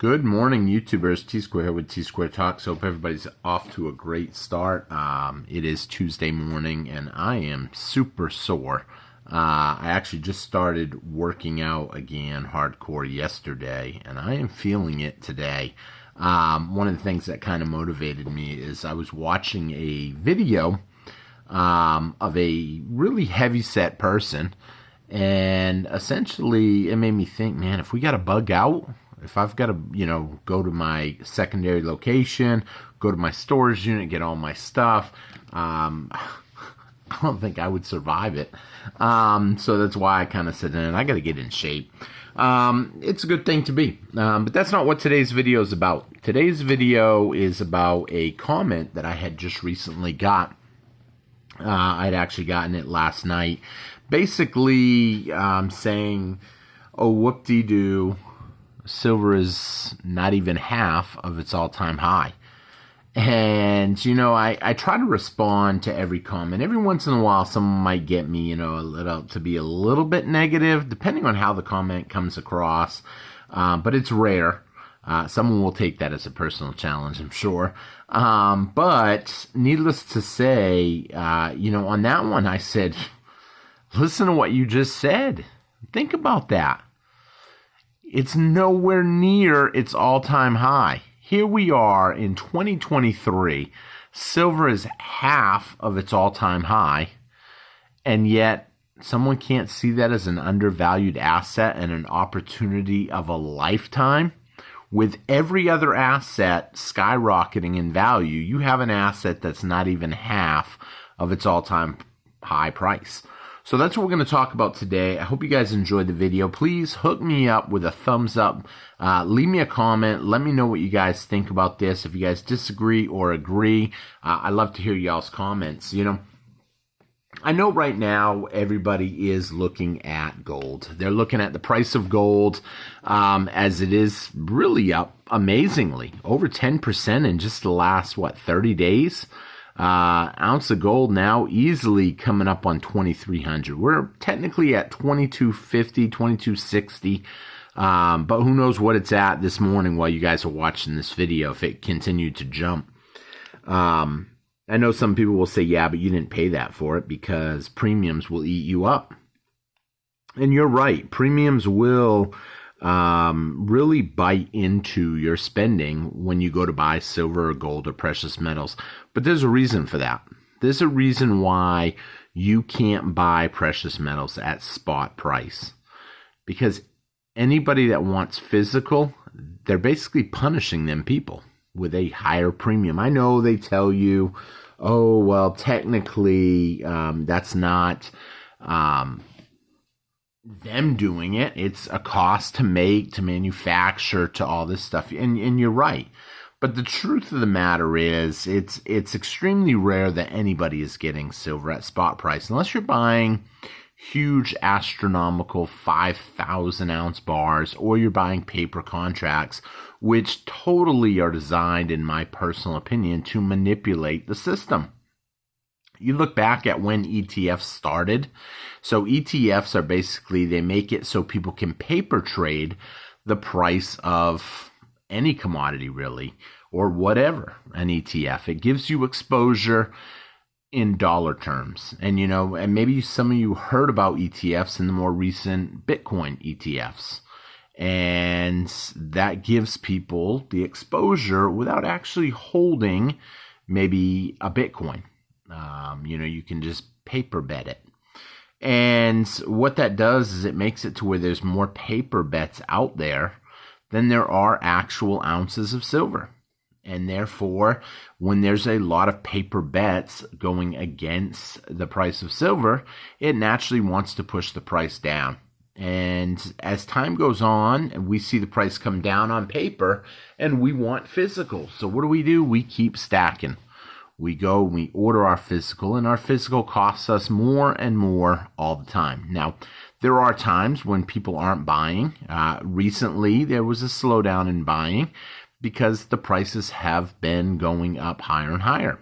Good morning, YouTubers. T-Square here with T-Square Talks. Hope everybody's off to a great start. It is Tuesday morning, and I am super sore. I actually just started working out again hardcore yesterday, and I am feeling it today. One of the things that kind of motivated me is I was watching a video of a really heavy-set person, and essentially it made me think, man, if we got to bug out, if I've got to, go to my secondary location, go to my storage unit, get all my stuff, I don't think I would survive it. So that's why I kind of said, I got to get in shape. It's a good thing to be. But that's not what today's video is about. Today's video is about a comment that I had just recently got. I'd actually gotten it last night. Basically saying, oh, whoop-de-doo, silver is not even half of its all-time high. And, I try to respond to every comment. Every once in a while, someone might get me, to be a little bit negative, depending on how the comment comes across. But it's rare. Someone will take that as a personal challenge, I'm sure. But needless to say, on that one, I said, listen to what you just said. Think about that. It's nowhere near its all-time high. Here we are in 2023. Silver is half of its all-time high, and yet someone can't see that as an undervalued asset and an opportunity of a lifetime. With every other asset skyrocketing in value, you have an asset that's not even half of its all-time high price. So that's what we're going to talk about today. I hope you guys enjoyed the video. Please hook me up with a thumbs up. Leave me a comment. Let me know what you guys think about this. If you guys disagree or agree, I love to hear y'all's comments. I know right now everybody is looking at gold. They're looking at the price of gold as it is really up amazingly. Over 10% in just the last, 30 days? Ounce of gold now easily coming up on 2,300. We're technically at 2,250, 2,260. But who knows what it's at this morning while you guys are watching this video if it continued to jump. I know some people will say, yeah, but you didn't pay that for it because premiums will eat you up. And you're right. Premiums will really bite into your spending when you go to buy silver or gold or precious metals. But there's a reason for that. There's a reason why you can't buy precious metals at spot price. Because anybody that wants physical, they're basically punishing them people with a higher premium. I know they tell you, oh, well, technically that's not them doing it. It's a cost to make, to manufacture, to all this stuff. And you're right. But the truth of the matter is it's extremely rare that anybody is getting silver at spot price unless you're buying huge astronomical 5,000 ounce bars or you're buying paper contracts, which totally are designed, in my personal opinion, to manipulate the system. You look back at when ETFs started. So ETFs are basically, they make it so people can paper trade the price of any commodity really, or whatever, an ETF. It gives you exposure in dollar terms. And and maybe some of you heard about ETFs in the more recent Bitcoin ETFs. And that gives people the exposure without actually holding maybe a Bitcoin. You can just paper bet it. And what that does is it makes it to where there's more paper bets out there than there are actual ounces of silver. And therefore, when there's a lot of paper bets going against the price of silver, it naturally wants to push the price down. And as time goes on, we see the price come down on paper, and we want physical. So what do? We keep stacking. We go and we order our physical, and our physical costs us more and more all the time. Now, there are times when people aren't buying. Recently, there was a slowdown in buying because the prices have been going up higher and higher.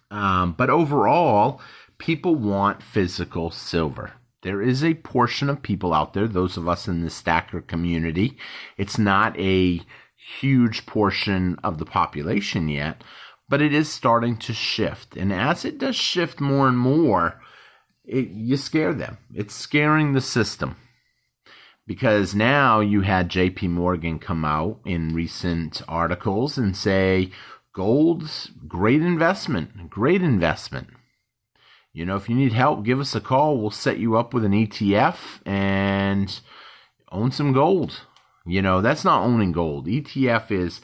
But overall, people want physical silver. There is a portion of people out there, those of us in the stacker community. It's not a huge portion of the population yet, but it is starting to shift. And as it does shift more and more, you scare them. It's scaring the system. Because now you had JP Morgan come out in recent articles and say, gold's great investment, great investment. You know, if you need help, give us a call. We'll set you up with an ETF and own some gold. You know, that's not owning gold. ETF is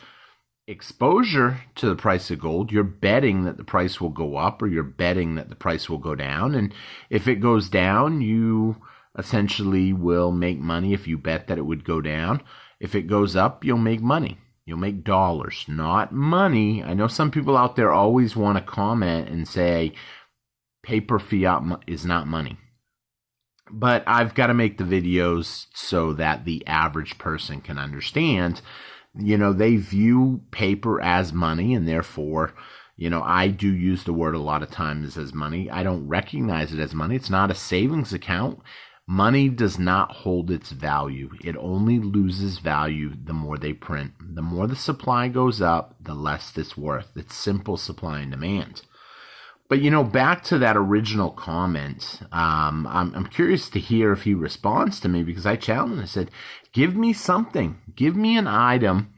exposure to the price of gold. You're betting that the price will go up, or you're betting that the price will go down. And if it goes down, you essentially will make money if you bet that it would go down. If it goes up, you'll make money. You'll make dollars, not money. I know some people out there always want to comment and say paper fiat is not money. But I've got to make the videos so that the average person can understand. You know, they view paper as money, and therefore, you know, I do use the word a lot of times as money. I don't recognize it as money. It's not a savings account. Money does not hold its value. It only loses value the more they print. The more the supply goes up, the less it's worth. It's simple supply and demand. But, you know, back to that original comment, I'm curious to hear if he responds to me, because I challenged him. I said, give me something. Give me an item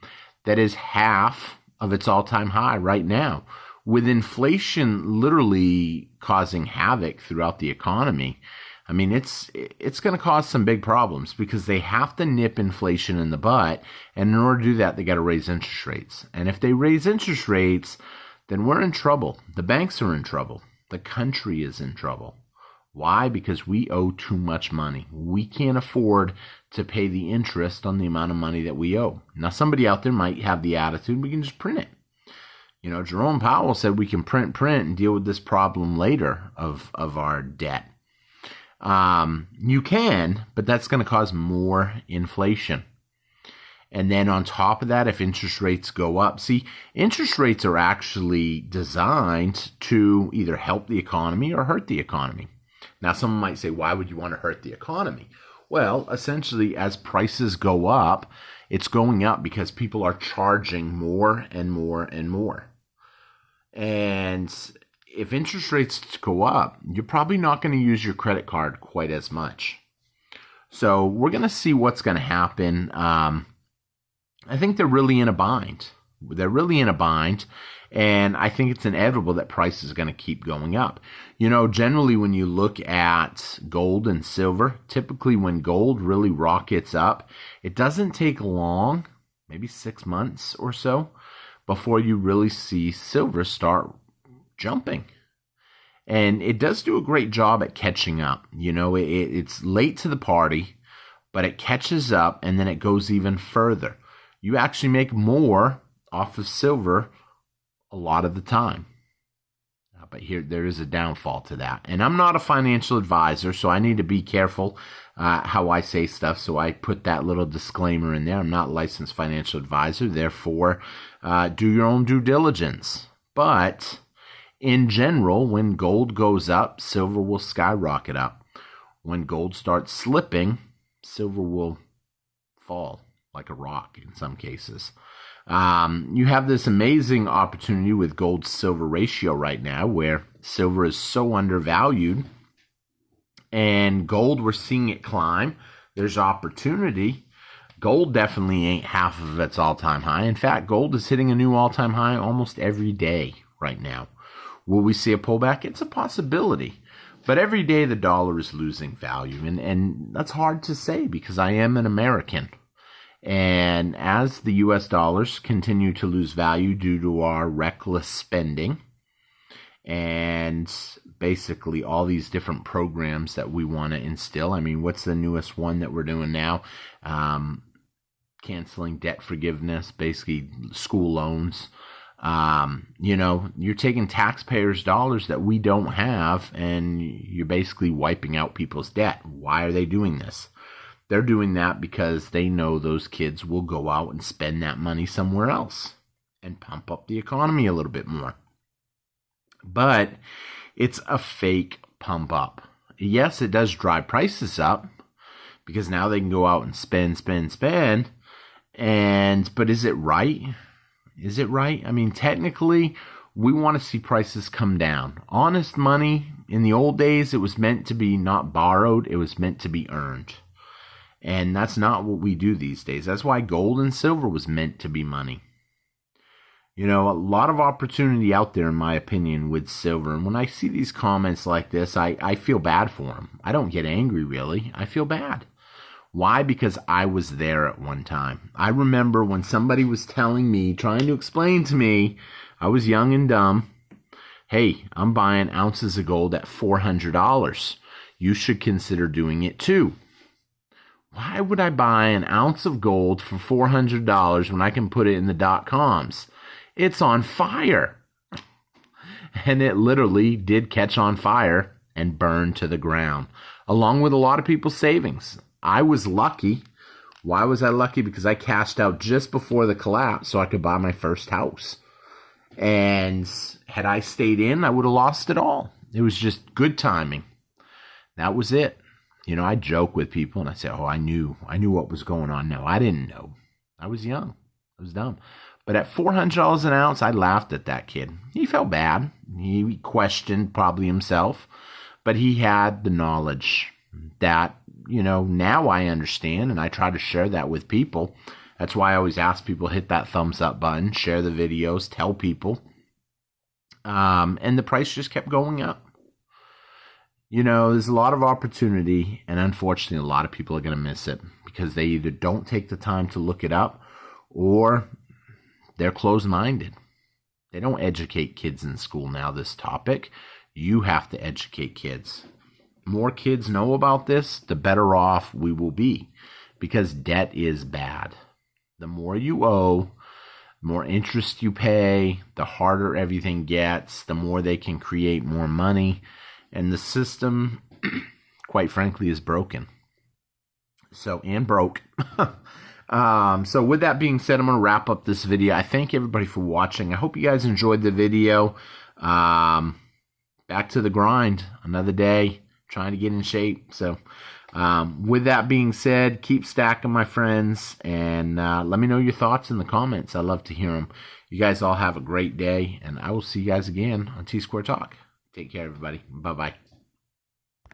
that is half of its all-time high right now. With inflation literally causing havoc throughout the economy, I mean, it's going to cause some big problems, because they have to nip inflation in the butt. And in order to do that, they got to raise interest rates. And if they raise interest rates, then we're in trouble. The banks are in trouble. The country is in trouble. Why? Because we owe too much money. We can't afford to pay the interest on the amount of money that we owe. Now, somebody out there might have the attitude, we can just print it. You know, Jerome Powell said we can print and deal with this problem later of our debt. You can, but that's going to cause more inflation. And then on top of that, if interest rates go up, see, interest rates are actually designed to either help the economy or hurt the economy. Now, someone might say, why would you want to hurt the economy? Well, essentially, as prices go up, it's going up because people are charging more and more and more. And if interest rates go up, you're probably not going to use your credit card quite as much. So we're going to see what's going to happen. I think they're really in a bind. They're really in a bind, and I think it's inevitable that price is going to keep going up. You know, generally when you look at gold and silver, typically when gold really rockets up, it doesn't take long, maybe 6 months or so, before you really see silver start jumping. And it does do a great job at catching up. You know, it's late to the party, but it catches up, and then it goes even further. You actually make more off of silver a lot of the time. But here, there is a downfall to that. And I'm not a financial advisor, so I need to be careful how I say stuff. So I put that little disclaimer in there. I'm not a licensed financial advisor. Therefore, do your own due diligence. But in general, when gold goes up, silver will skyrocket up. When gold starts slipping, silver will fall like a rock in some cases. You have this amazing opportunity with gold-silver ratio right now, where silver is so undervalued, and gold, we're seeing it climb. There's opportunity. Gold definitely ain't half of its all-time high. In fact, gold is hitting a new all-time high almost every day right now. Will we see a pullback? It's a possibility. But every day the dollar is losing value, and that's hard to say because I am an American. And as the U.S. dollars continue to lose value due to our reckless spending and basically all these different programs that we want to instill. I mean, what's the newest one that we're doing now? Canceling debt forgiveness, basically school loans. You know, you're taking taxpayers' dollars that we don't have, and you're basically wiping out people's debt. Why are they doing this? They're doing that because they know those kids will go out and spend that money somewhere else and pump up the economy a little bit more. But it's a fake pump up. yes, it does drive prices up because now they can go out and spend. But is it right? Is it right? I mean, technically, we want to see prices come down. Honest money, in the old days, it was meant to be not borrowed. It was meant to be earned. And that's not what we do these days. That's why gold and silver was meant to be money. You know, a lot of opportunity out there, in my opinion, with silver. And when I see these comments like this, I feel bad for them. I don't get angry, really. I feel bad. Why? Because I was there at one time. I remember when somebody was telling me, trying to explain to me, I was young and dumb, hey, I'm buying ounces of gold at $400. You should consider doing it too. Why would I buy an ounce of gold for $400 when I can put it in the .coms? It's on fire. And it literally did catch on fire and burn to the ground, along with a lot of people's savings. I was lucky. Why was I lucky? Because I cashed out just before the collapse so I could buy my first house. And had I stayed in, I would have lost it all. It was just good timing. That was it. You know, I joke with people and I say, oh, I knew what was going on. No, I didn't know. I was young. I was dumb. But at $400 an ounce, I laughed at that kid. He felt bad. He questioned probably himself. But he had the knowledge that, you know, now I understand. And I try to share that with people. That's why I always ask people, hit that thumbs up button, share the videos, tell people. And the price just kept going up. You know, there's a lot of opportunity, and unfortunately, a lot of people are going to miss it because they either don't take the time to look it up or they're closed-minded. They don't educate kids in school now, this topic. You have to educate kids. More kids know about this, the better off we will be because debt is bad. The more you owe, the more interest you pay, the harder everything gets, the more they can create more money. And the system, quite frankly, is broken. And broke. So with that being said, I'm going to wrap up this video. I thank everybody for watching. I hope you guys enjoyed the video. Back to the grind. Another day, trying to get in shape. So with that being said, keep stacking, my friends. And let me know your thoughts in the comments. I love to hear them. You guys all have a great day. And I will see you guys again on T-Square Talk. Take care, everybody. Bye-bye.